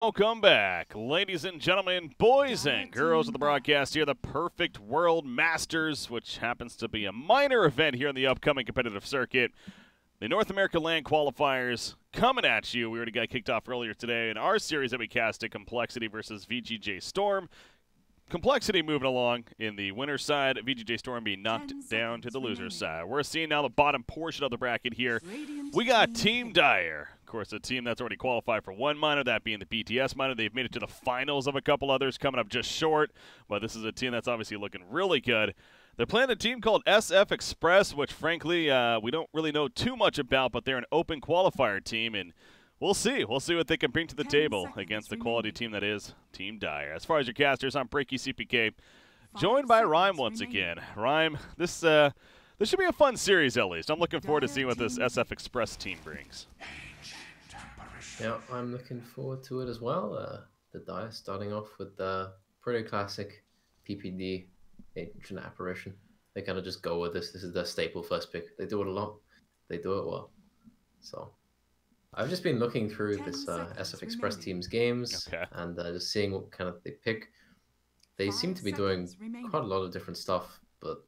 Welcome back, ladies and gentlemen, boys and girls of the broadcast here, the Perfect World Masters, which happens to be a minor event here in the upcoming competitive circuit. The North America Land Qualifiers coming at you. We already got kicked off earlier today in our series that we casted, Complexity versus VGJ Storm. Complexity moving along in the winner's side, VGJ Storm being knocked down to the loser's side. We're seeing now the bottom portion of the bracket here. We got Team Dire. Of course, a team that's already qualified for one minor, that being the BTS minor. They've made it to the finals of a couple others, coming up just short. But this is a team that's obviously looking really good. They're playing a team called SF Express, which frankly we don't really know too much about, but they're an open qualifier team, and we'll see. We'll see what they can bring to the table against the quality team that is Team Dire. As far as your casters, I'm Breaky CPK, joined by Rhyme once again. Rhyme, this should be a fun series at least. I'm looking forward to seeing what this SF Express team brings. Yeah, I'm looking forward to it as well. The Dire starting off with the pretty classic PPD Ancient Apparition. They kind of just go with this. This is their staple first pick. They do it a lot. They do it well. So I've just been looking through this SF Express team's games and just seeing what kind of they pick. They seem to be doing quite a lot of different stuff, but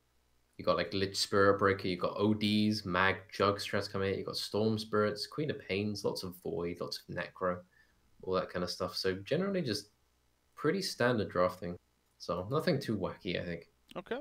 you got like Lich Spirit Breaker, you got ODs, Mag Jug strats coming in, you got Storm Spirits, Queen of Pains, lots of Void, lots of Necro, all that kind of stuff. So generally just pretty standard drafting. So nothing too wacky, I think. Okay.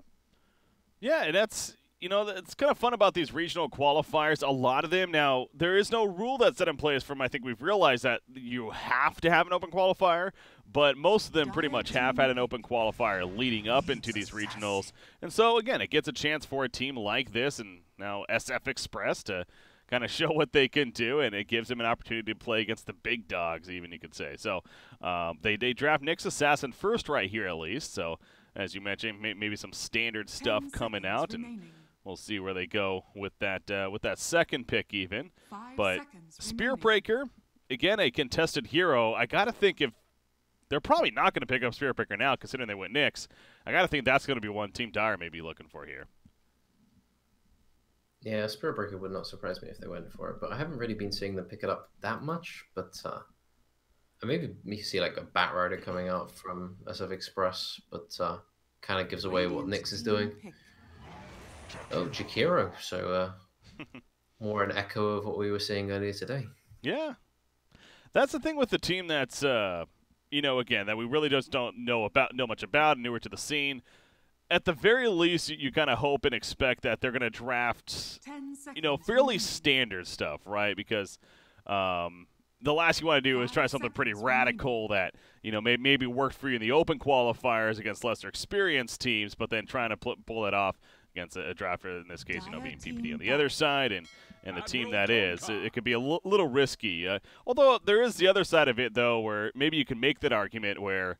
Yeah, and that's, you know, it's kind of fun about these regional qualifiers. A lot of them now, there is no rule that's set in place from, I think we've realized that you have to have an open qualifier, but most of them pretty much have had an open qualifier leading up into these regionals. And so, again, it gets a chance for a team like this and now SF Express to kind of show what they can do, and it gives them an opportunity to play against the big dogs, even, you could say. So they draft Nyx Assassin first right here, at least. So, as you mentioned, maybe some standard stuff coming out, and we'll see where they go with that second pick even. But Spear Breaker, again, a contested hero. I got to think if they're probably not going to pick up Spear Breaker now, considering they went Nyx. I got to think that's going to be one Team Dire may be looking for here. Yeah, Spirit Breaker would not surprise me if they went for it, but I haven't really been seeing them pick it up that much. But maybe you see like a Bat Rider coming out from SF Express, but kind of gives away what Nyx is doing. Oh, Jakiro. So more an echo of what we were seeing earlier today. Yeah, that's the thing with the team that's you know, again, that we really just don't know much about, newer to the scene. At the very least, you kind of hope and expect that they're going to draft, you know, fairly standard stuff, right? Because the last you want to do is try something pretty radical that, you know, maybe worked for you in the open qualifiers against lesser experienced teams, but then trying to pull it off against a drafter, in this case, you know, being PPD on the other side, and the team that is. It could be a little risky. Although there is the other side of it, though, where maybe you can make that argument where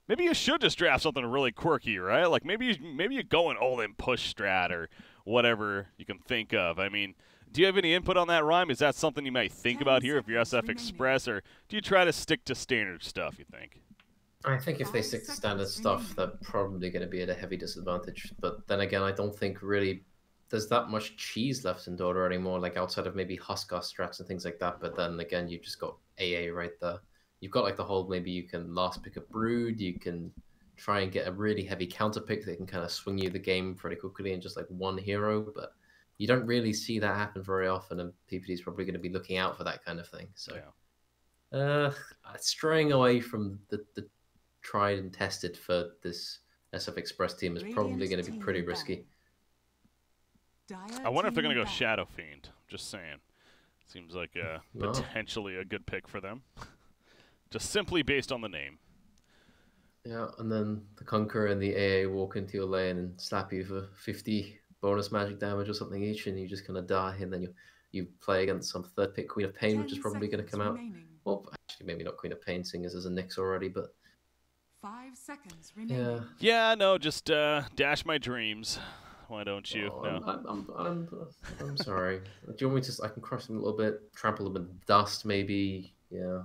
maybe you should just draft something really quirky, right? Like maybe you go an all-in push strat or whatever you can think of. I mean, do you have any input on that, Rhyme? Is that something you might think about here if you're SF Express, or do you try to stick to standard stuff, you think? I think if they stick to standard stuff, they're probably going to be at a heavy disadvantage. But then again, I don't think really there's that much cheese left in Dota anymore, like outside of maybe Huskar strats and things like that. But then again, you've just got AA right there. You've got like the whole, maybe you can last pick a Brood, you can try and get a really heavy counter pick that can kind of swing you the game pretty quickly in just like one hero, but you don't really see that happen very often, and PPD is probably going to be looking out for that kind of thing. So straying away from the tried and tested for this SF Express team is probably going to be pretty risky. I wonder if they're going to go Shadow Fiend, just saying. Seems like potentially a good pick for them. Just simply based on the name. Yeah, and then the Conqueror and the AA walk into your lane and slap you for 50 bonus magic damage or something each, and you just kind of die, and then you play against some third pick Queen of Pain, which is probably going to come out. Well, actually, maybe not Queen of Pain, seeing as there's a Nyx already, but 5 seconds remaining. Yeah, no, just dash my dreams. Why don't you? Oh, no. I'm sorry. Do you want me to? I can crush them a little bit, trample them in dust, maybe. Yeah.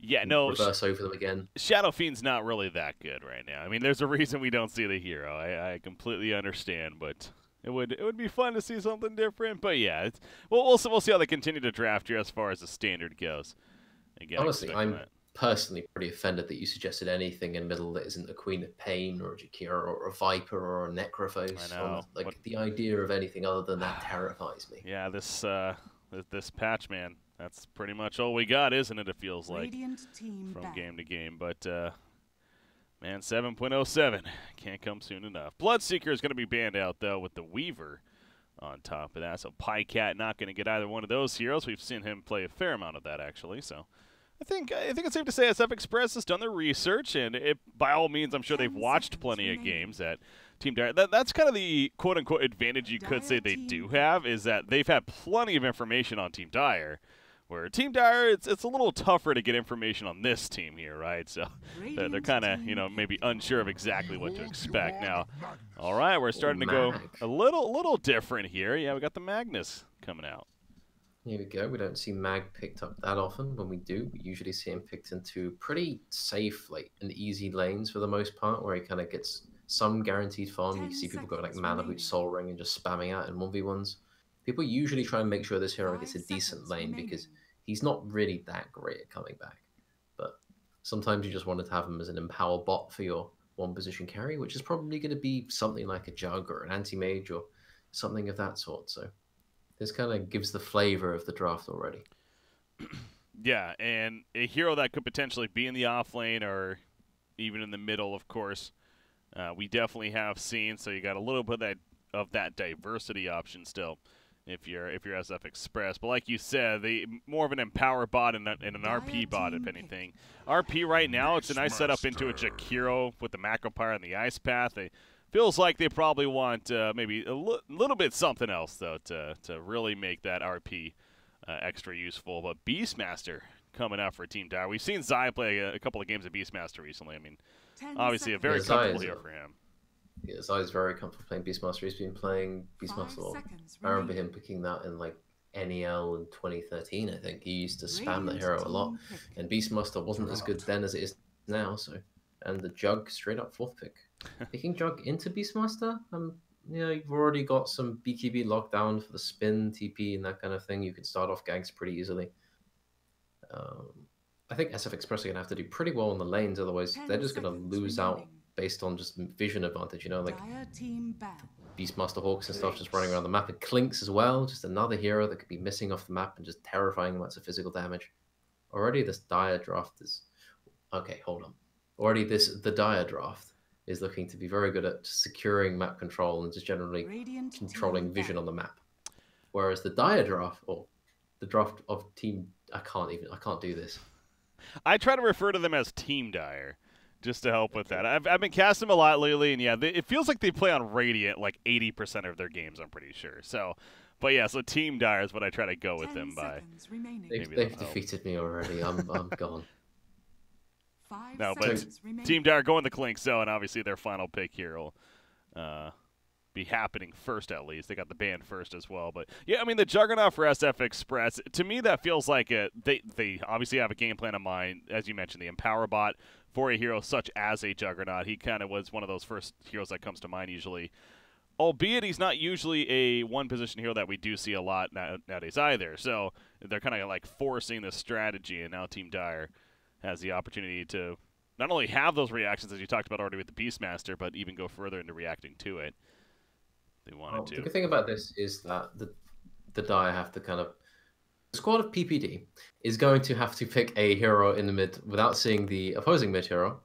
Yeah, no. Reverse over them again. Shadow Fiend's not really that good right now. I mean, there's a reason we don't see the hero. I completely understand, but it would be fun to see something different. But yeah, we'll see how they continue to draft here as far as the standard goes. Again, honestly, I'm personally pretty offended that you suggested anything in middle that isn't a Queen of Pain or a Jakira or a Viper or a Necrophos. I know. The idea of anything other than that terrifies me. Yeah, this patch, man, that's pretty much all we got, isn't it? It feels like from game to game. But man, 7.07 can't come soon enough. Bloodseeker is going to be banned out though with the Weaver on top of that. So Pycat not going to get either one of those heroes. We've seen him play a fair amount of that actually. So I think it's safe to say SF Express has done their research, and by all means, I'm sure they've watched plenty of games at Team Dire. That's kind of the quote-unquote advantage you could say they do have, is that they've had plenty of information on Team Dire, where Team Dire, it's a little tougher to get information on this team here, right? So they're kind of, maybe unsure of exactly what to expect. Now, all right, we're starting to go a little different here. Yeah, we got the Magnus coming out. Here we go. We don't see Mag picked up that often. When we do, we usually see him picked into pretty safe, and easy lanes for the most part, where he kind of gets some guaranteed farm. You see people go like Mana Boot, Soul Ring, and just spamming out in 1v1s. People usually try and make sure this hero gets a decent lane because he's not really that great at coming back. But sometimes you just wanted to have him as an empower bot for your one position carry, which is probably going to be something like a Jug or an anti-mage or something of that sort. So this kind of gives the flavor of the draft already. Yeah, and a hero that could potentially be in the off lane or even in the middle, of course, we definitely have seen. So you got a little bit of that diversity option still if you're SF Express. But like you said, more of an empower bot and an RP bot, if anything. RP right now, it's a nice setup into a Jakiro with the Macropyre and the Ice Path. Feels like they probably want maybe a little bit something else, though, to really make that RP extra useful. But Beastmaster coming out for Team Dire. We've seen Zai play a couple of games of Beastmaster recently. I mean, obviously a very comfortable hero for him. Yeah, Zai's very comfortable playing Beastmaster. He's been playing Beastmaster. I remember him picking that in NEL in 2013, I think. He used to spam the hero a lot. And Beastmaster wasn't as good then as it is now, so... And the Jug straight up 4th pick. Picking Jug into Beastmaster, you've already got some BKB lockdown for the spin, TP, and that kind of thing. You can start off ganks pretty easily. I think SF Express are going to have to do pretty well on the lanes, otherwise they're just going to lose out based on just vision advantage, Beastmaster Hawks and stuff just running around the map. And Clinks as well, just another hero that could be missing off the map and just terrifying amounts of physical damage. Already this Dire draft is... Okay, hold on. Already the Dire draft is looking to be very good at securing map control and just generally controlling vision on the map. Whereas the Dire draft, or the draft of Team... I can't do this. I try to refer to them as Team Dire, just to help with that. I've been casting them a lot lately, and yeah, it feels like they play on Radiant 80% of their games, I'm pretty sure. So, but yeah, so Team Dire is what I try to go with them by. They've defeated me already. I'm gone. No, but Team Dire going the Clink Zone, obviously their final pick here will be happening first at least. They got the ban first as well. But yeah, I mean, the Juggernaut for SF Express, to me that feels like they obviously have a game plan in mind. As you mentioned, the Empower bot for a hero such as a Juggernaut. He kind of was one of those first heroes that comes to mind usually. Albeit he's not usually a one-position hero that we do see a lot nowadays either. So they're kind of forcing this strategy, and now Team Dire has the opportunity to not only have those reactions, as you talked about already with the Beastmaster, but even go further into reacting to it. They wanted to. The good thing about this is that the Dire have to kind of... The squad of PPD is going to have to pick a hero in the mid without seeing the opposing mid hero,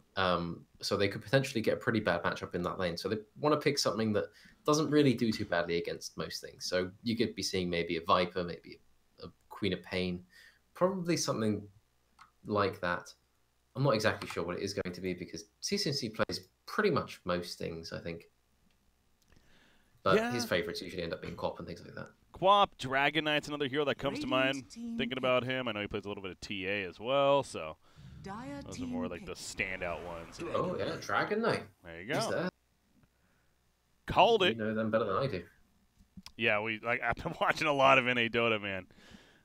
so they could potentially get a pretty bad matchup in that lane. So they want to pick something that doesn't really do too badly against most things. So you could be seeing maybe a Viper, maybe a Queen of Pain, probably something like that. I'm not exactly sure what it is going to be because CCNC plays pretty much most things, I think. But his favorites usually end up being Quap and things like that. Quap, Dragon Knight's another hero that comes to mind thinking about him. I know he plays a little bit of TA as well, so those are more the standout ones. Oh, yeah, Dragon Knight. There you go. Called it. You know them better than I do. Yeah, I've been watching a lot of NA Dota, man,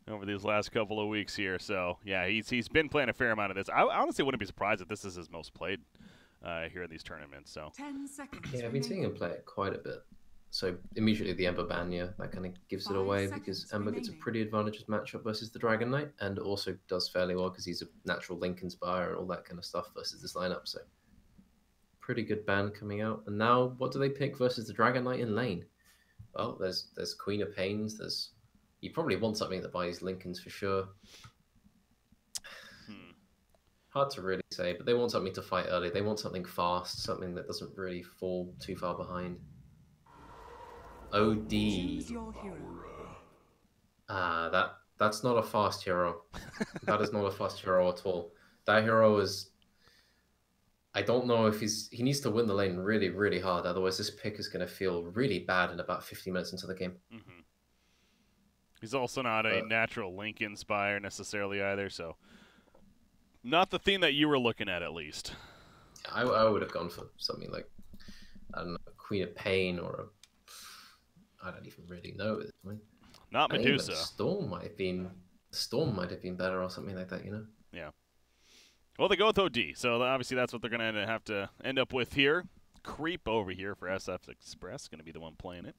over these last couple of weeks here. So, yeah, he's been playing a fair amount of this. I honestly wouldn't be surprised if this is his most played here in these tournaments. So 10 seconds. Yeah, I've been seeing him play it quite a bit. So immediately the Ember ban, yeah, that kind of gives it away 5 because seconds Ember gets a remaining. pretty advantageous matchup versus the Dragon Knight, and also does fairly well because he's a natural Link Inspire and all that kind of stuff versus this lineup. So pretty good ban coming out. And now what do they pick versus the Dragon Knight in lane? Well, there's Queen of Pains. There's you probably want something that buys Lincolns for sure. Hard to really say, but they want something to fight early. They want something fast, something that doesn't really fall too far behind. OD. Choose your hero. That's not a fast hero. That is not a fast hero at all. That hero is. I don't know if he needs to win the lane really, really hard. Otherwise, this pick is going to feel really bad in about 50 minutes into the game. Mm-hmm. He's also not a natural Link Inspire necessarily either, so not the theme that you were looking at least. I would have gone for something like, I don't know, Queen of Pain or I don't even really know at this point. Not Medusa. Storm might have been better or something like that, you know? Yeah. Well, they go with OD, so obviously that's what they're going to have to end up with here. Creep over here for SF Express, going to be the one playing it.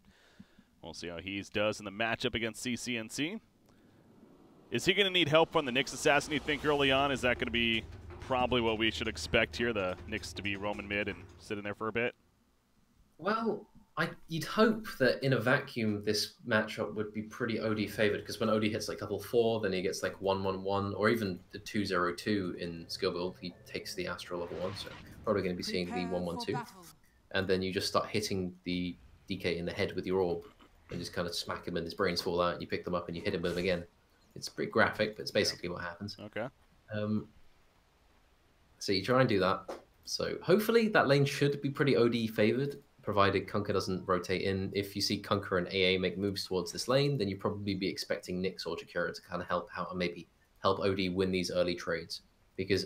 We'll see how he does in the matchup against CCNC. Is he going to need help from the Nyx Assassin, you think, early on? Is that going to be probably what we should expect here, the Nyx to be roaming mid and sit in there for a bit? Well, you'd hope that in a vacuum this matchup would be pretty OD favored, because when OD hits like level 4, then he gets like 1-1-1, or even the 2-0-2 in skill build, he takes the Astral level 1, so probably going to be seeing the 1-1-2. And then you just start hitting the DK in the head with your orb, and just kind of smack him and his brains fall out, and you pick them up and you hit him with them again. It's pretty graphic, but it's basically what happens. Okay. So you try and do that. So hopefully that lane should be pretty OD favored, provided Kunkka doesn't rotate in. If you see Kunkka and AA make moves towards this lane, then you'd probably be expecting Nyx or Jakiro to kind of help out and maybe help OD win these early trades. Because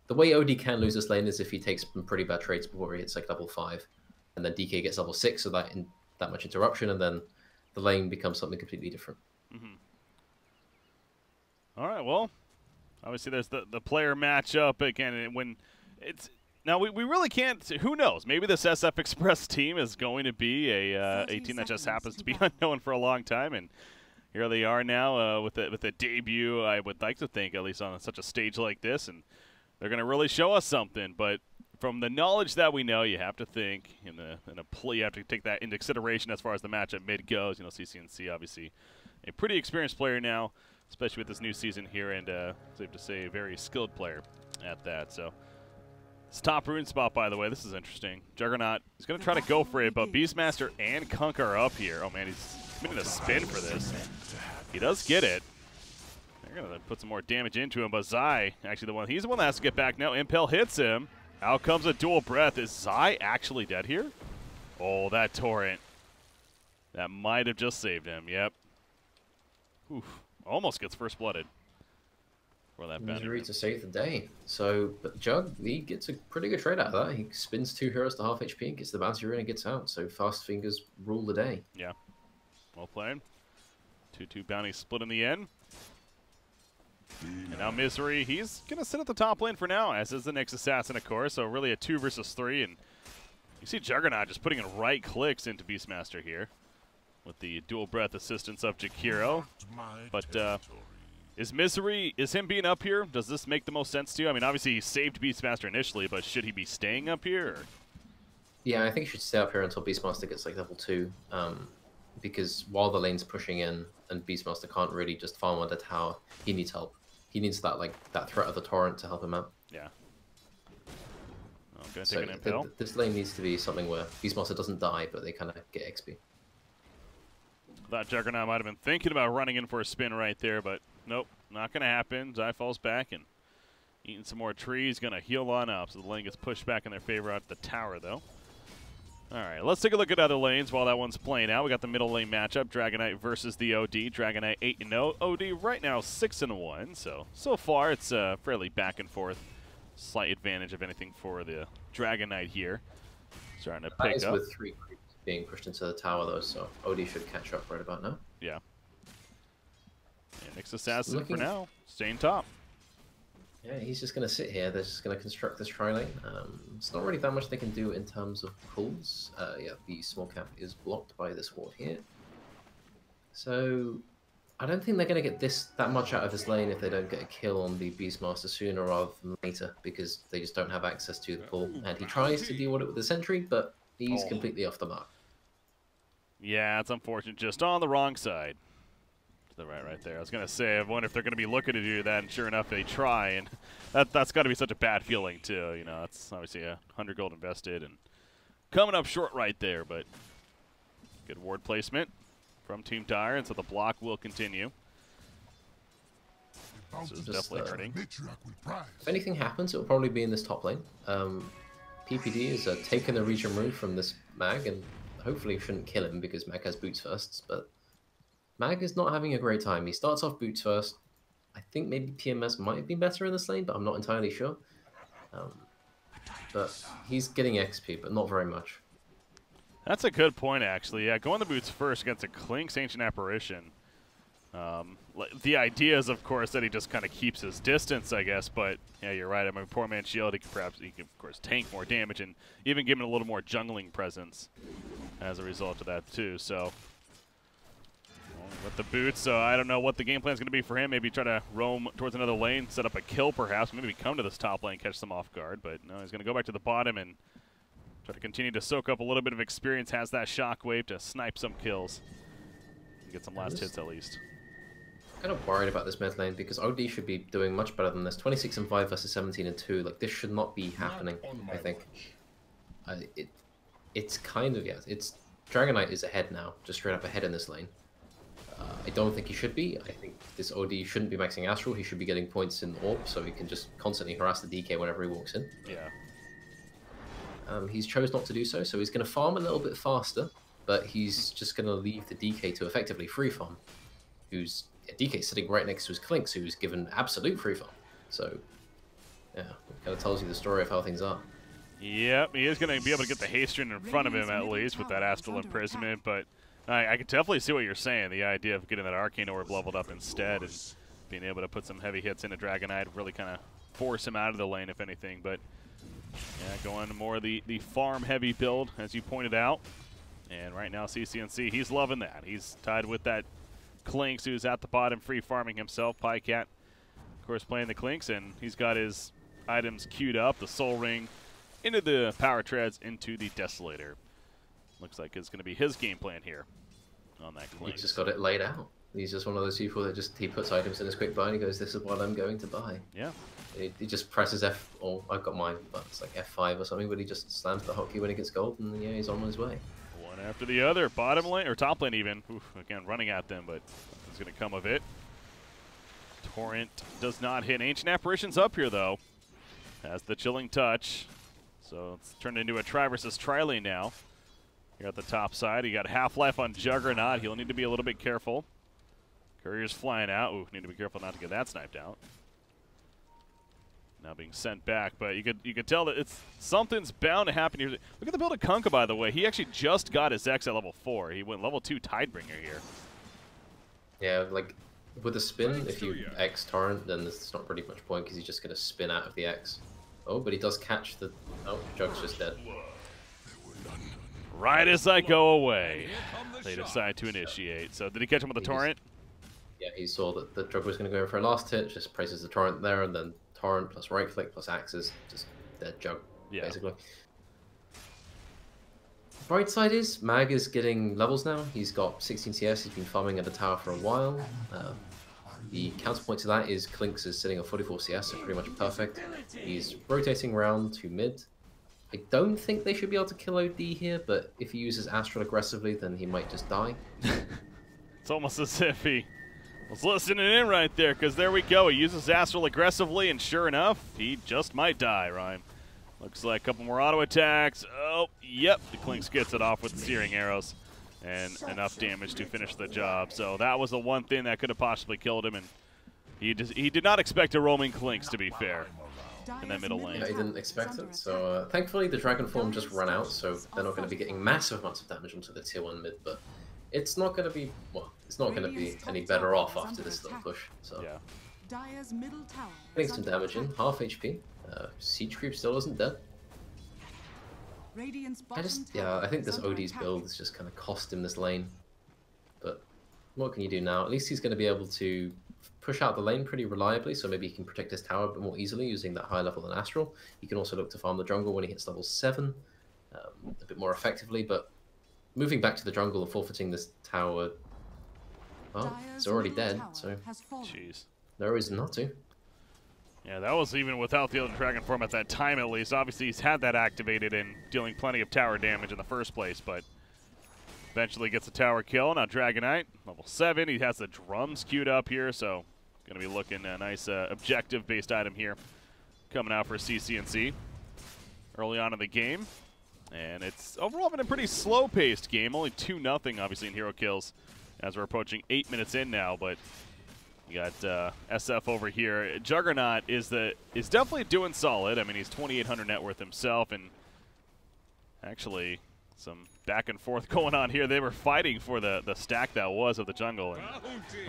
the way OD can lose this lane is if he takes some pretty bad trades before he hits like level 5, and then DK gets level 6, so that much interruption, and then the lane becomes something completely different. Mm-hmm. All right, well, obviously there's the player matchup again. When it's now we really can't. Who knows? Maybe this SF Express team is going to be a team that just happens to be unknown for a long time, and here they are now with a debut. I would like to think, at least on such a stage like this, and they're going to really show us something. But from the knowledge that we know, you have to think in a play. You have to take that into consideration as far as the matchup mid goes. You know, CCNC obviously a pretty experienced player now, especially with this new season here, and safe to say a very skilled player at that. So this top rune spot, by the way, this is interesting. Juggernaut is going to try to go for it, but Beastmaster and Kunkka are up here. Oh man, he's committing a spin for this. He does get it. They're going to put some more damage into him, but Zai, actually he's the one that has to get back now. Impel hits him. Out comes a dual breath. Is Zai actually dead here? Oh, that torrent. That might have just saved him. Yep. Oof. Almost gets first blooded. For that Misery to save the day. So, but Jug, he gets a pretty good trade out of that. He spins 2 heroes to half HP and gets the bounty rune and gets out. So fast fingers rule the day. Yeah. Well played. 2-2 bounty split in the end. And now Misery, he's going to sit at the top lane for now, as is the Nyx Assassin, of course. So really a 2 versus 3. And you see Juggernaut just putting in right clicks into Beastmaster here with the dual breath assistance of Jakiro. But is Misery, is him being up here, does this make the most sense to you? I mean, obviously he saved Beastmaster initially, but should he be staying up here? Or? Yeah, I think he should stay up here until Beastmaster gets like level 2. Because while the lane's pushing in and Beastmaster can't really just farm on the tower, he needs help. He needs that that threat of the torrent to help him out. Yeah. Okay, so this lane needs to be something where Beastmaster doesn't die, but they kind of get XP. Thought Juggernaut might have been thinking about running in for a spin right there, but nope, not going to happen. Zai falls back and eating some more trees, going to heal on up. So the lane gets pushed back in their favor out the tower, though. All right, let's take a look at other lanes while that one's playing out. We got the middle lane matchup, Dragonite versus the OD. Dragonite 8-0, OD right now 6-1. So far it's fairly back and forth. Slight advantage, if anything, for the Dragonite here. Starting to pick up. With 3 creeps being pushed into the tower, though, so OD should catch up right about now. Yeah. And Nyx Assassin for now, staying top. Yeah, he's just going to sit here. They're just going to construct this tri-lane. It's not really that much they can do in terms of pulls. Yeah, the small cap is blocked by this ward here. So I don't think they're going to get that much out of this lane if they don't get a kill on the Beastmaster sooner rather than later, because they just don't have access to the pull. And he tries to deal with it with the sentry, but he's completely off the mark. Yeah, it's unfortunate. Just on the wrong side. To the right there. I was going to say, I wonder if they're going to be looking to do that, and sure enough, they try. And that's got to be such a bad feeling, too. You know, it's obviously 100 gold invested and coming up short right there, but good ward placement from Team Dire, and so the block will continue. This is definitely hurting. If anything happens, it will probably be in this top lane. PPD is taking the region move from this Mag, and hopefully shouldn't kill him because Mag has boots first, but Mag is not having a great time. He starts off boots first. I think maybe PMS might be better in this lane, but I'm not entirely sure. But he's getting XP, but not very much. That's a good point, actually. Yeah, going the boots first against a Klink's Ancient Apparition. The idea is, of course, that he just kind of keeps his distance, I guess. But yeah, you're right. I mean, poor man's shield. He can, of course, tank more damage and even give him a little more jungling presence as a result of that too. So with the boots, so I don't know what the game plan is going to be for him. Maybe try to roam towards another lane, set up a kill, perhaps. Maybe come to this top lane, catch some off guard. But no, he's going to go back to the bottom and try to continue to soak up a little bit of experience. Has that shockwave to snipe some kills, and get some last hits at least. Kind of worried about this mid lane because OD should be doing much better than this. 26 and 5 versus 17 and 2. Like, this should not be happening, I think. It's kind of, yeah, it's Dragon Knight is ahead now, just straight up ahead in this lane. I don't think he should be. I think this OD shouldn't be maxing Astral. He should be getting points in Orb, so he can just constantly harass the DK whenever he walks in. Yeah. He's chose not to do so, so he's going to farm a little bit faster, but he's just going to leave the DK to effectively free farm, who's DK sitting right next to his Klinks, who's given absolute free farm. So, yeah, it kind of tells you the story of how things are. Yep, he is going to be able to get the haste in front of him at least with that Astral Imprisonment, but I can definitely see what you're saying. The idea of getting that Arcane Orb leveled up instead and being able to put some heavy hits into Dragon Knight really kind of force him out of the lane, if anything. But yeah, going more the farm-heavy build, as you pointed out. And right now, CCNC, he's loving that. He's tied with that Klinks, who's at the bottom, free farming himself. Pycat, of course, playing the Klinks, and he's got his items queued up. The Soul Ring into the Power Treads, into the Desolator. Looks like it's going to be his game plan here on that Klinks. He's just got it laid out. He's just one of those people that he puts items in his quick buy and he goes, this is what I'm going to buy. Yeah. He just presses F, or I've got mine, but it's like F5 or something, but he just slams the hotkey when he gets gold, and yeah, he's on his way. One after the other, bottom lane, or top lane even. Oof, again, running at them, but nothing's going to come of it. Torrent does not hit. Ancient Apparition's up here, though. Has the Chilling Touch. So it's turned into a Tri versus Tri lane now. Here at the top side, he got Half-Life on Juggernaut. He'll need to be a little bit careful. Courier's flying out. Ooh, need to be careful not to get that sniped out. Now being sent back, but you could tell that something's bound to happen here. Look at the build of Kunkka, by the way. He actually just got his X at level 4. He went level 2 Tidebringer here. Yeah, like with a spin, if you X Torrent, then there's not pretty much point because he's just going to spin out of the X. Oh, but he does catch the... Oh, Jug's just dead. Right as I go away, they decide to initiate. So did he catch him with the Torrent? Yeah, he saw that the Jug was going to go in for a last hit, just places the Torrent there, and then Torrent plus right click plus axes, just dead Jug, basically. Bright side is, Mag is getting levels now. He's got 16 CS, he's been farming at the tower for a while. The counterpoint to that is Klinks is sitting at 44 CS, so pretty much perfect. He's rotating around to mid. I don't think they should be able to kill OD here, but if he uses Astral aggressively, then he might just die. It's almost as if he was listening in right there, because there we go. He uses Astral aggressively, and sure enough, he just might die, Ryan. Looks like a couple more auto attacks. Oh, yep, the Klinks gets it off with the Searing Arrows, and enough damage to finish the job. So that was the one thing that could have possibly killed him, and he did not expect a roaming Klinks, to be fair, in that middle lane. Yeah, he didn't expect it, so thankfully the Dragon Form just ran out, so they're not going to be getting massive amounts of damage onto the tier 1 mid, but it's not going to be, well, it's not going to be any better off after this little push. So yeah. Dire's middle tower. Getting some damage in, half HP. Siege Creep still isn't dead. Radiant's bottom tower I think this is under OD's attack. build is just kind of cost him this lane. But what can you do now? At least he's going to be able to push out the lane pretty reliably, so maybe he can protect his tower a bit more easily using that high level than Astral. He can also look to farm the jungle when he hits level 7 a bit more effectively, but moving back to the jungle and forfeiting this tower, well, it's already dead, so Jeez. no reason not to. Yeah, that was even without the other Dragon form at that time, at least. Obviously, he's had that activated and dealing plenty of tower damage in the first place, but eventually gets a tower kill. Now Dragonite, level 7. He has the drums queued up here, so going to be looking a nice objective-based item here coming out for CCNC early on in the game. And it's overall been a pretty slow-paced game. Only 2-0, obviously, in hero kills as we're approaching 8 minutes in now, but you got SF over here. Juggernaut is definitely doing solid. I mean, he's 2,800 net worth himself, and actually some back and forth going on here. They were fighting for the stack that was of the jungle,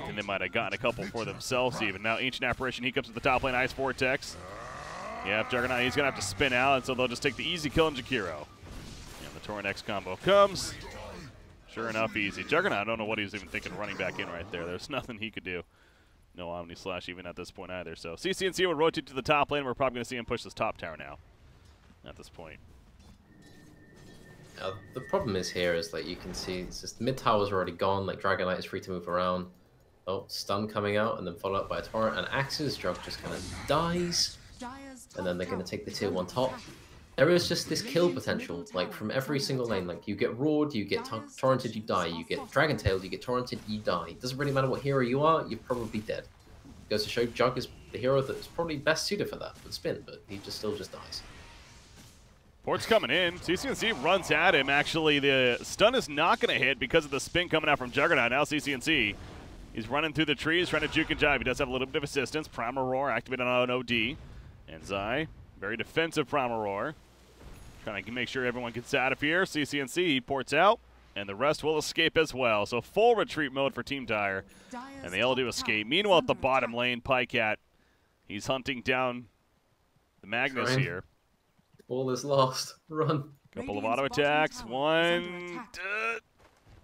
and they might have gotten a couple for themselves even. Now Ancient Apparition, he comes to the top lane, Ice Vortex. Yeah, Juggernaut, he's going to have to spin out, and so they'll just take the easy kill on Jakiro. And the Torrent X combo comes. Sure enough, easy. Juggernaut, I don't know what he was even thinking running back in right there. There's nothing he could do. No Omni Slash even at this point either. So CCNC would rotate to the top lane. We're probably going to see him push this top tower now at this point. The problem is here is like you can see it's just mid tower's already gone. Like Dragonite is free to move around. Oh, stun coming out and then followed up by a torrent, and Axe's Jug just kind of dies. And then they're going to take the tier 1 top. There is just this kill potential, like from every single lane. Like you get roared, you get torrented, you die. You get dragon tailed, you get torrented, you die. It doesn't really matter what hero you are, you're probably dead. It goes to show Jug is the hero that's probably best suited for that, with spin, but he still just dies. Port's coming in. CCNC runs at him. Actually, the stun is not going to hit because of the spin coming out from Juggernaut. Now CCNC, he's running through the trees, trying to juke and jive. He does have a little bit of assistance. Primal Roar activated on an OD. And Zai, very defensive Primal Roar. Trying to make sure everyone gets out of here. CCNC, he ports out, and the rest will escape as well. So full retreat mode for Team Dire, and they all do escape. Meanwhile, at the bottom lane, Pycat, he's hunting down the Magnus here. All is lost. Run. Couple of auto attacks. One.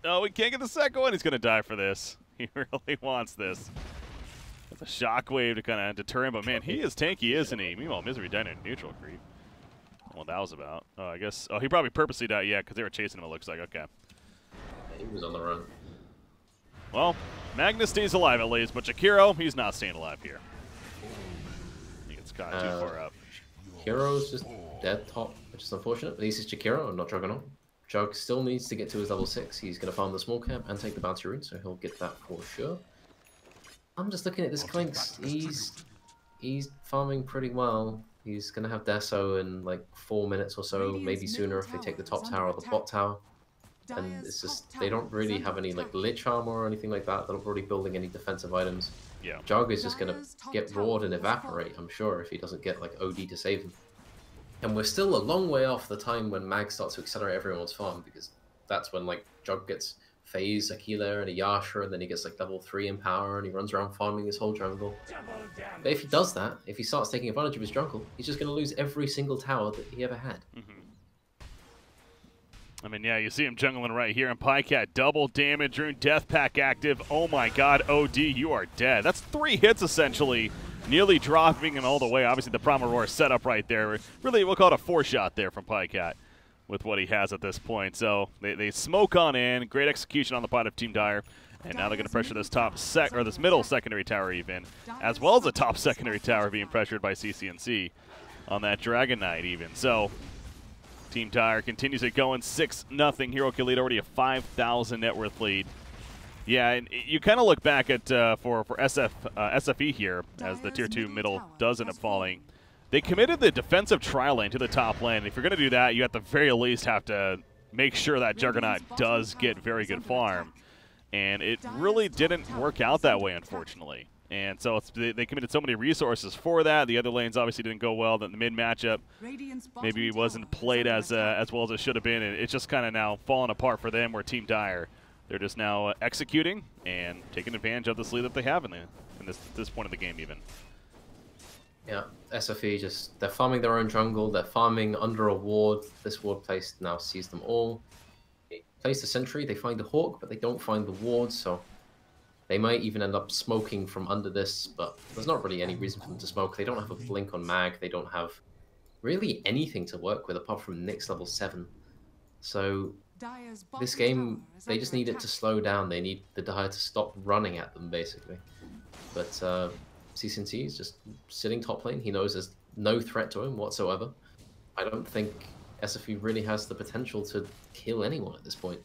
No, we can't get the second one. He's going to die for this. He really wants this. With a shockwave to kind of deter him, but man, he is tanky, isn't he? Meanwhile, Misery died in neutral creep. Well, that was about. Oh, I guess. Oh, he probably purposely died, yeah, because they were chasing him, it looks like. Okay. He was on the run. Well, Magnus stays alive at least, but Jakiro, he's not staying alive here. He gets caught too far up. Jakiro's just dead top, which is unfortunate. At least it's Jakiro and not Juggernaut. Jug still needs to get to his level 6. He's going to farm the small camp and take the bounty rune, so he'll get that for sure. I'm just looking at this Clinks. He's farming pretty well. He's going to have Deso in like 4 minutes or so, maybe sooner if they take the top tower or the bot tower. And it's just, they don't really have any like Lich armor or anything like that. They're not really building any defensive items. Yeah. Jug is just going to get roared and evaporate, I'm sure, if he doesn't get like OD to save him. And we're still a long way off the time when Mag starts to accelerate everyone's farm, because that's when like Jug gets phase, a healer, and a Yasha, and then he gets like level 3 in power, and he runs around farming his whole jungle. But if he does that, if he starts taking advantage of his jungle, he's just going to lose every single tower that he ever had. I mean, yeah, you see him jungling right here, and Pycat, double damage, rune, death pack active. Oh my god, OD, you are dead. That's 3 hits essentially, nearly dropping him all the way. Obviously, the Primal Roar set up right there. Really, we'll call it a 4-shot there from Pycat with what he has at this point. So they smoke on in. Great execution on the part of Team Dire. And now they're going to pressure this this middle secondary tower even, as well as the top secondary tower being pressured by CCNC on that Dragon Knight even. So Team Dire continues it going 6-0. Hero kill lead, already a 5,000 net worth lead. Yeah, and you kind of look back at for SFE here as the tier 2 middle does end up falling. They committed the defensive tri lane to the top lane. If you're going to do that, you at the very least have to make sure that Juggernaut does get very good farm. And it really didn't work out that way, unfortunately. And so they committed so many resources for that. The other lanes obviously didn't go well. The mid matchup maybe wasn't played as well as it should have been. And it's just kind of now falling apart for them, where Team Dire, they're just now executing and taking advantage of this lead that they have in in this point of the game even. Yeah, SFE they're farming their own jungle, they're farming under a ward. This ward placed now sees them all. They place the sentry, they find the hawk, but they don't find the ward, so they might even end up smoking from under this, but there's not really any reason for them to smoke. They don't have a blink on mag, they don't have really anything to work with apart from Nyx level 7. So this game, they just need it to slow down. They need the Dire to stop running at them, basically. But CCNC is just sitting top lane. He knows there's no threat to him whatsoever. I don't think SFE really has the potential to kill anyone at this point.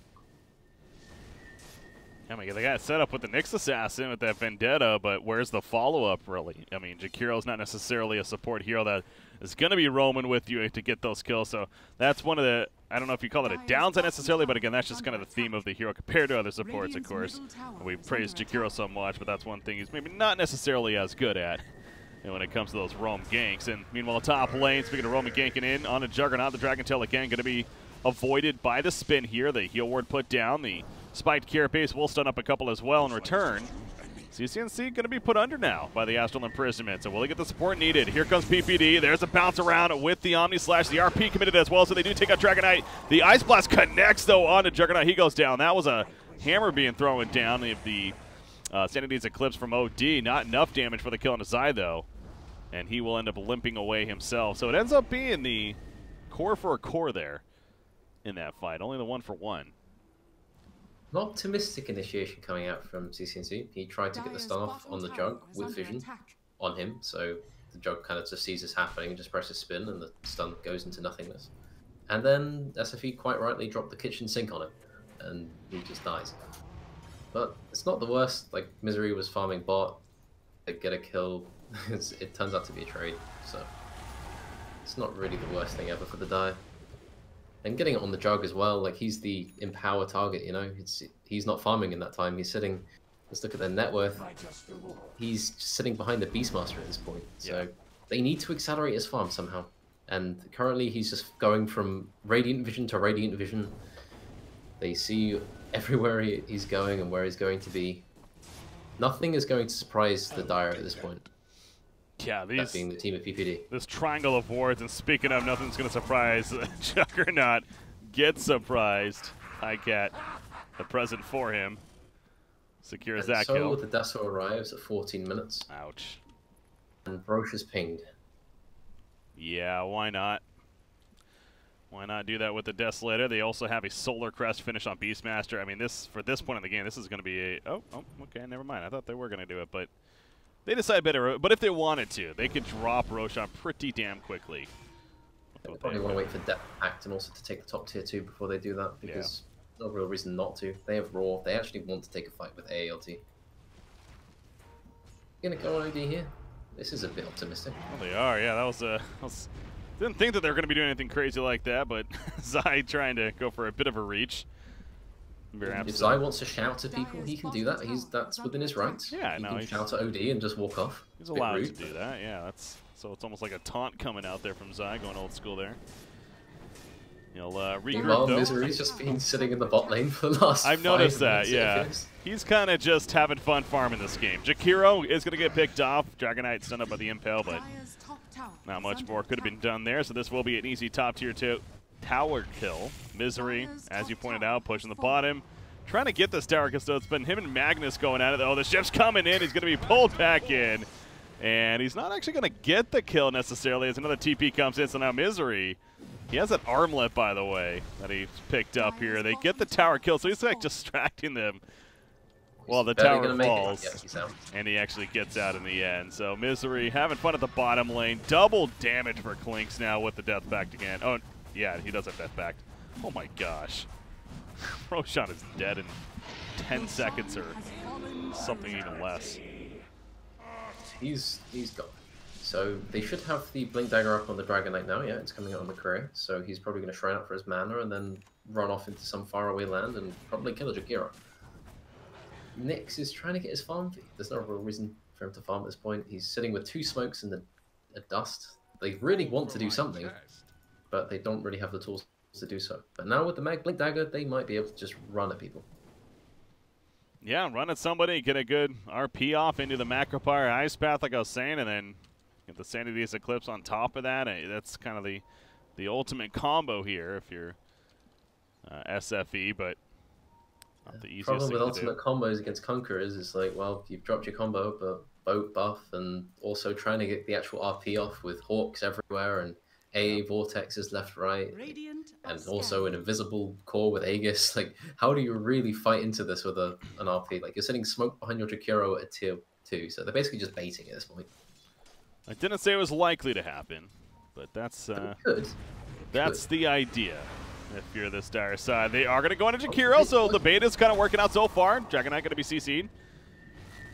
Yeah, they got it set up with the Nyx Assassin with that Vendetta, but where's the follow-up, really? I mean, Jakiro's not necessarily a support hero that is going to be roaming with you to get those kills, so that's one of the, I don't know if you call it a downside necessarily, but again, that's just kind of the theme of the hero compared to other supports, of course. We praise Jakiro so much, but that's one thing he's maybe not necessarily as good at when it comes to those roam ganks. And meanwhile, top lane, speaking of roaming ganking in, on a Juggernaut, the Dragon Tail again going to be avoided by the spin here. The heal ward put down, the spiked Carapace will stun up a couple as well in return. CCNC going to be put under now by the Astral Imprisonment, so will they get the support needed? Here comes PPD. There's a bounce around with the Omni Slash. The RP committed as well, so they do take out Dragonite. The Ice Blast connects, though, onto Juggernaut. He goes down. That was a hammer being thrown down. If the Sanity's Eclipse from OD, not enough damage for the kill on his side, though, and he will end up limping away himself. So it ends up being the core for a core there in that fight, only the 1-for-1. An optimistic initiation coming out from CCNC. He tried to get the stun off on the Jug with vision on him, so the Jug kind of just sees this happening and just presses spin, and the stun goes into nothingness. And then SFE quite rightly dropped the kitchen sink on him, and he just dies. But it's not the worst. Like, Misery was farming bot, they get a kill. It turns out to be a trade, so it's not really the worst thing ever for the Dire. And getting it on the Jug as well, like, he's the empower target, you know? He's not farming in that time, he's sitting, let's look at their net worth. He's just sitting behind the Beastmaster at this point, so they need to accelerate his farm somehow. And currently he's just going from Radiant Vision to Radiant Vision. They see everywhere he's going and where he's going to be. Nothing is going to surprise the Dire at this point. Yeah, that being the team of PPD. This triangle of wards, and speaking of, nothing's going to surprise Juggernaut. Gets surprised. Highcat, the present for him, secures that kill. So the Deso arrives at 14 minutes. Ouch. And Brosh is pinged. Yeah, why not? Why not do that with the Desolator? They also have a Solar Crest finish on Beastmaster. I mean, for this point in the game, this is going to be a... Oh, okay, never mind. I thought they were going to do it, but... They decide better, but if they wanted to, they could drop Roshan pretty damn quickly. They probably want to wait for Depth Act and also to take the top tier 2 before they do that, because no real reason not to. They have Raw. They actually want to take a fight with AALT. Gonna go on OD here. This is a bit optimistic. Well, they are, yeah. That was didn't think that they were going to be doing anything crazy like that, but Zai trying to go for a bit of a reach. If Zai wants to shout to people, he can do that. That's within his rights. Yeah, he no, can shout at OD and just walk off. He's allowed to do that. Yeah, so it's almost like a taunt coming out there from Zai, going old school there. He'll regroup though. Misery's just been sitting in the bot lane for the last. I've noticed that. Yeah, he's kind of just having fun farming this game. Jakiro is going to get picked off. Dragonite stunned up by the Impale, but not much more could have been done there. So this will be an easy top tier 2 tower kill. Misery, as you pointed out, pushing the bottom. Trying to get this tower kill, so it's been him and Magnus going at it. Oh, the ship's coming in. He's going to be pulled back in. And he's not actually going to get the kill necessarily as another TP comes in. So now Misery, he has an armlet, by the way, that he picked up here. They get the tower kill, so he's like distracting them while the tower falls. And he actually gets out in the end. So Misery having fun at the bottom lane. Double damage for Clinks now with the Death Pact again. Oh, yeah, he does have Death Pact. Oh my gosh. Roshan is dead in 10 seconds or something even less. He's gone. So they should have the Blink Dagger up on the Dragonite now. Yeah, it's coming out on the career. So he's probably going to shrine up for his mana and then run off into some faraway land and probably kill a Jakiro. Nyx is trying to get his farm feed. There's no real reason for him to farm at this point. He's sitting with 2 smokes and a dust. They really want to do something, but they don't really have the tools to do so. But now with the Blink Dagger, they might be able to just run at people. Yeah, run at somebody, get a good RP off into the Macropire Ice Path, like I was saying, and then get the Sanity's Eclipse on top of that. That's kind of the ultimate combo here if you're SFE, but not the easiest Problem thing with to ultimate do. combos against Conquerors is like, well, you've dropped your combo, but boat buff, and also trying to get the actual RP off with Hawks everywhere and AA Vortexes left, right, and also an invisible core with Aegis. Like, how do you really fight into this with an RP? Like, you're sitting smoke behind your Jakiro at tier 2, so they're basically just baiting at this point. I didn't say it was likely to happen, but that's the idea. If you're this dire side, they are going to go into Jakiro, so the bait is kind of working out so far. Dragon Knight going to be CC'd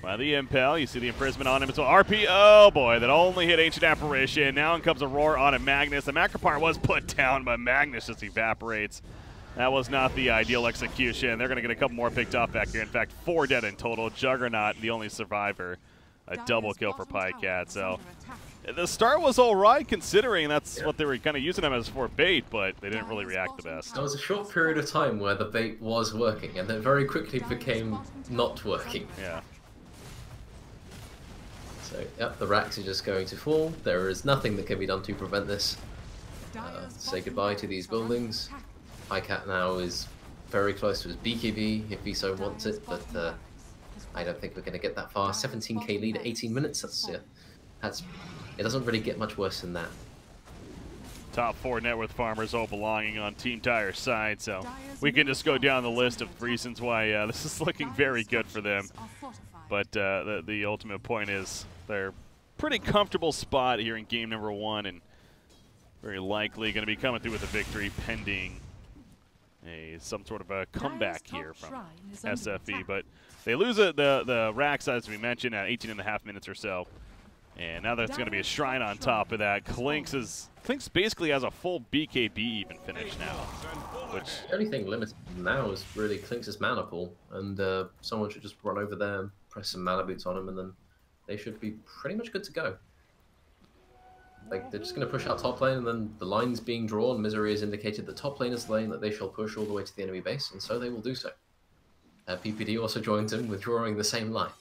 by the Impel. You see the imprisonment on him as well. RP, oh boy, that only hit Ancient Apparition. Now in comes a roar on a Magnus. The Macropire was put down, but Magnus just evaporates. That was not the ideal execution. They're going to get a couple more picked off back here. In fact, 4 dead in total. Juggernaut, the only survivor. A double kill for Pycat. So the start was all right, considering that's what they were kind of using him as for bait, but they didn't really react the best. There was a short period of time where the bait was working, and then very quickly became not working. Yeah. So, yep, the racks are just going to fall. There is nothing that can be done to prevent this. Say goodbye to these buildings. Pycat now is very close to his BKB if he so wants it, but I don't think we're going to get that far. 17k lead at 18 minutes. It doesn't really get much worse than that. Top 4 net worth farmers all belonging on Team Tire's side, so we can just go down the list of reasons why this is looking very good for them. But the ultimate point is they're pretty comfortable spot here in game number 1, and very likely going to be coming through with a victory pending some sort of a comeback here from SFE. But they lose the rack size, as we mentioned, at 18.5 minutes or so. And now that's going to be a shrine on top of that. Clinks basically has a full BKB even finish now. Which the only thing limited now is really Clinks' mana pool, and someone should just run over there and press some mana boots on him, and then they should be pretty much good to go. Like, they're just going to push out top lane, and then the line's being drawn. Misery has indicated the top lane is the lane that they shall push all the way to the enemy base, and so they will do so. PPD also joins in, withdrawing the same line.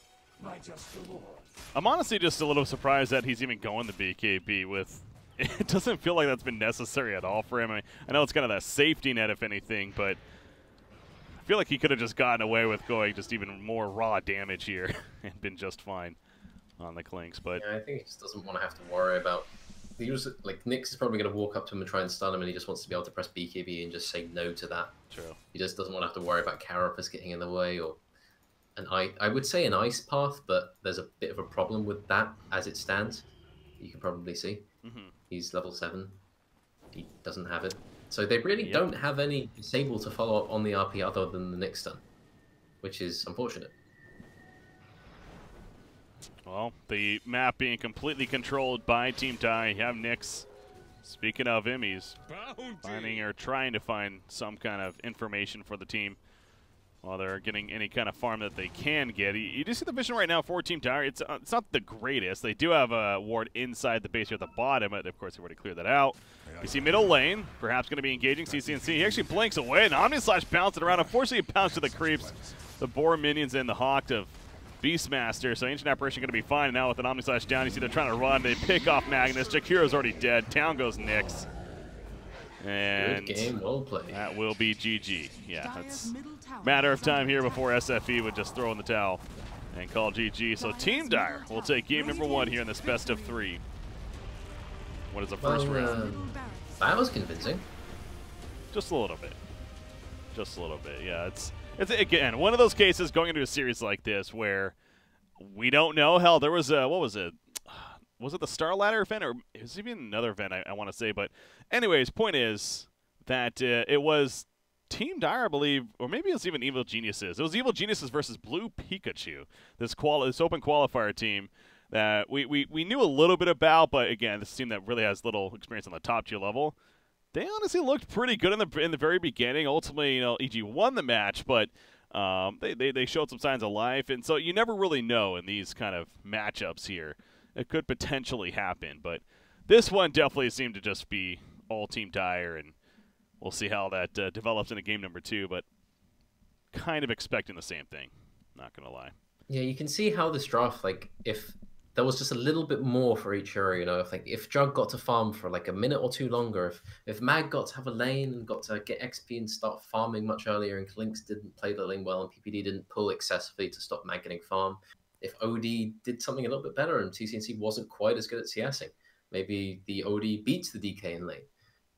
I'm honestly just a little surprised that he's even going the BKB with. It doesn't feel like that's been necessary at all for him. I know it's kind of a safety net, if anything, but I feel like he could have just gotten away with going just even more raw damage here and been just fine on the Clinks. But yeah, I think he just doesn't want to have to worry about. Like, Nyx is probably going to walk up to him and try and stun him, and he just wants to be able to press BKB and just say no to that. True. He just doesn't want to have to worry about Carapace getting in the way, or I would say an ice path, but there's a bit of a problem with that as it stands. You can probably see. He's level 7. He doesn't have it. So they really don't have any disable to follow up on the RP other than the Nyx stun, which is unfortunate. Well, the map being completely controlled by Team Tie. You have Nyx. Speaking of him, he's finding or trying to find some kind of information for the team while they're getting any kind of farm that they can get. You do see the vision right now for Team Tire. It's not the greatest. They do have a ward inside the base here at the bottom, but of course they've already cleared that out. You see middle lane, perhaps going to be engaging CCNC. He actually blinks away, and Omni-Slash bouncing around. Unfortunately, he bounced to the creeps. The Boar minions and the Hawk of Beastmaster, so Ancient Apparition going to be fine. And now with an Omni-Slash down, you see they're trying to run. They pick off Magnus. Jakiro's already dead. Down goes Nyx. And good game, well played. That will be GG. Yeah, it's a matter of time here before SFE would just throw in the towel and call GG. So Team Dire will take game number 1 here in this best of 3. What is the first round? That was convincing. Just a little bit. Just a little bit, yeah. It's again, one of those cases going into a series like this where we don't know. Hell, there was a, what was it? Was it the Star Ladder event, or it was even another event I want to say? But anyways, point is that it was Team Dire, I believe, or maybe it was even Evil Geniuses. It was Evil Geniuses versus Blue Pikachu, this open qualifier team that we knew a little bit about, but again, this team that really has little experience on the top tier level. They honestly looked pretty good in the very beginning. Ultimately, you know, EG won the match, but they showed some signs of life, and so you never really know in these kind of matchups here. It could potentially happen, but this one definitely seemed to just be all Team Dire, and we'll see how that develops into game number 2, but kind of expecting the same thing. Not going to lie. Yeah, you can see how this draft, like, if there was just a little bit more for each hero, you know, if Jug got to farm for like a minute or two longer, if Mag got to have a lane and got to get XP and start farming much earlier, and Klinks didn't play the lane well, and PPD didn't pull excessively to stop Mag getting farm, if OD did something a little bit better and TCNC wasn't quite as good at CSing, maybe the OD beats the DK in lane,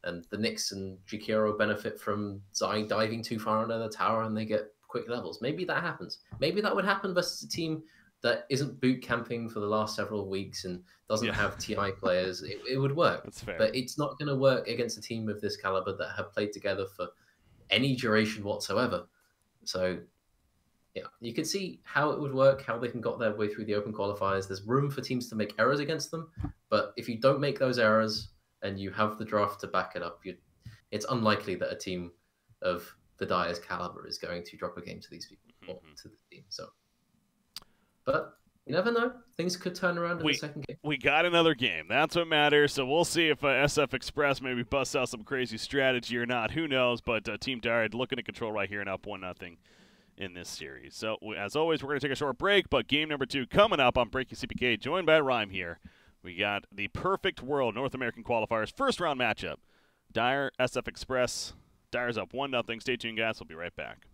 and the Nyx and Jakiro benefit from Zai diving too far under the tower and they get quick levels. Maybe that happens. Maybe that would happen versus a team that isn't boot camping for the last several weeks and doesn't have TI players. It would work. That's fair. But it's not going to work against a team of this caliber that have played together for any duration whatsoever. So, yeah, you can see how it would work, how they can got their way through the open qualifiers. There's room for teams to make errors against them. But if you don't make those errors and you have the draft to back it up, it's unlikely that a team of the Dyer's caliber is going to drop a game to these people or to the team. So, but you never know. Things could turn around in the second game. We got another game. That's what matters. So we'll see if SF Express maybe busts out some crazy strategy or not. Who knows? But Team Dyer looking to control right here and up 1-0 in this series. So as always, we're going to take a short break. But game number 2 coming up on Breaking CPK, joined by Rhyme here. We got the Perfect World North American Qualifiers first round matchup. Dyer, SF Express. Dyer's up 1-0. Stay tuned, guys. We'll be right back.